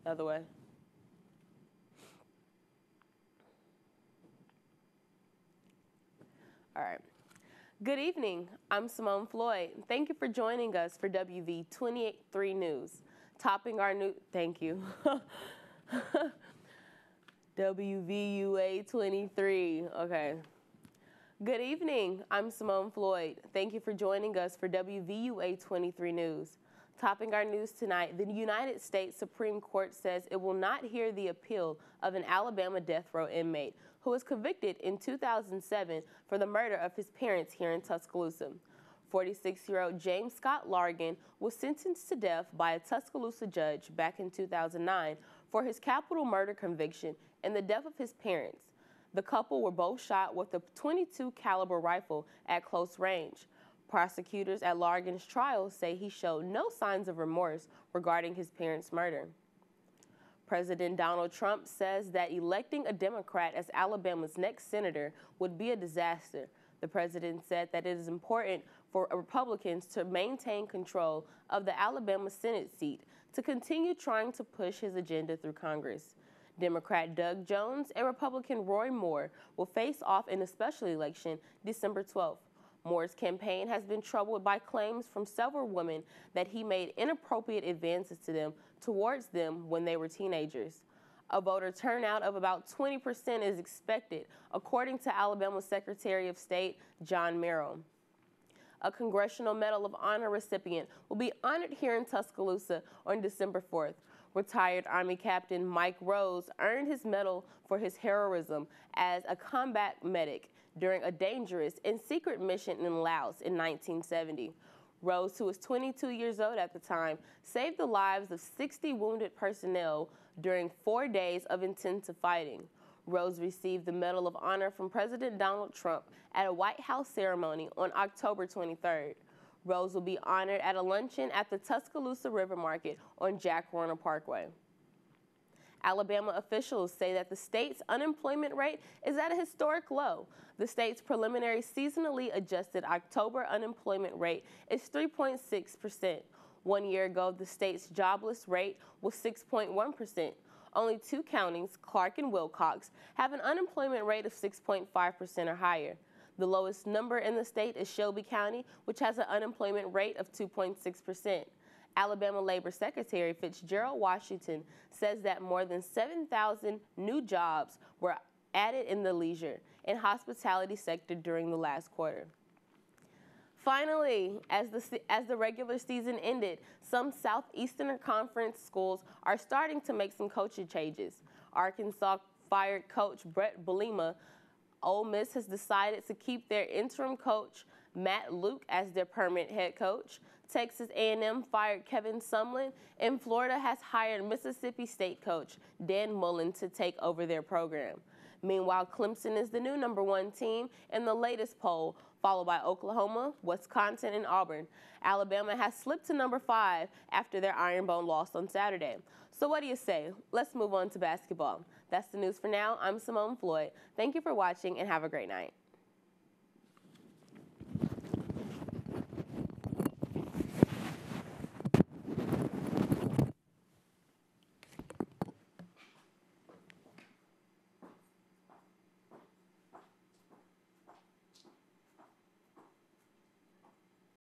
The other way. All right. Good evening. I'm Simone Floyd. Thank you for joining us for WV 23 News. Topping our new, thank you. WVUA 23. Okay. Good evening. I'm Simone Floyd. Thank you for joining us for WVUA 23 News. Topping our news tonight, the United States Supreme Court says it will not hear the appeal of an Alabama death row inmate who was convicted in 2007 for the murder of his parents here in Tuscaloosa. 46-year-old James Scott Largan was sentenced to death by a Tuscaloosa judge back in 2009 for his capital murder conviction and the death of his parents. The couple were both shot with a .22 caliber rifle at close range. Prosecutors at Largan's trial say he showed no signs of remorse regarding his parents' murder. President Donald Trump says that electing a Democrat as Alabama's next senator would be a disaster. The president said that it is important for Republicans to maintain control of the Alabama Senate seat to continue trying to push his agenda through Congress. Democrat Doug Jones and Republican Roy Moore will face off in a special election December 12th. Moore's campaign has been troubled by claims from several women that he made inappropriate advances towards them when they were teenagers. A voter turnout of about 20% is expected, according to Alabama Secretary of State John Merrill. A Congressional Medal of Honor recipient will be honored here in Tuscaloosa on December 4th. Retired Army Captain Mike Rose earned his medal for his heroism as a combat medic during a dangerous and secret mission in Laos in 1970. Rose, who was 22 years old at the time, saved the lives of 60 wounded personnel during 4 days of intensive fighting. Rose received the Medal of Honor from President Donald Trump at a White House ceremony on October 23rd. Rose will be honored at a luncheon at the Tuscaloosa River Market on Jack Warner Parkway. Alabama officials say that the state's unemployment rate is at a historic low. The state's preliminary seasonally adjusted October unemployment rate is 3.6%. 1 year ago, the state's jobless rate was 6.1%. Only two counties, Clark and Wilcox, have an unemployment rate of 6.5% or higher. The lowest number in the state is Shelby County, which has an unemployment rate of 2.6%. Alabama Labor Secretary Fitzgerald Washington says that more than 7,000 new jobs were added in the leisure and hospitality sector during the last quarter. Finally, as the regular season ended, some Southeastern Conference schools are starting to make some coaching changes. Arkansas fired coach Brett Bielema. Ole Miss has decided to keep their interim coach Matt Luke as their permanent head coach. Texas A&M fired Kevin Sumlin, and Florida has hired Mississippi State coach Dan Mullen to take over their program. Meanwhile, Clemson is the new #1 team in the latest poll, followed by Oklahoma, Wisconsin, and Auburn. Alabama has slipped to #5 after their Iron Bowl loss on Saturday. So what do you say? Let's move on to basketball. That's the news for now. I'm Simone Floyd. Thank you for watching and have a great night.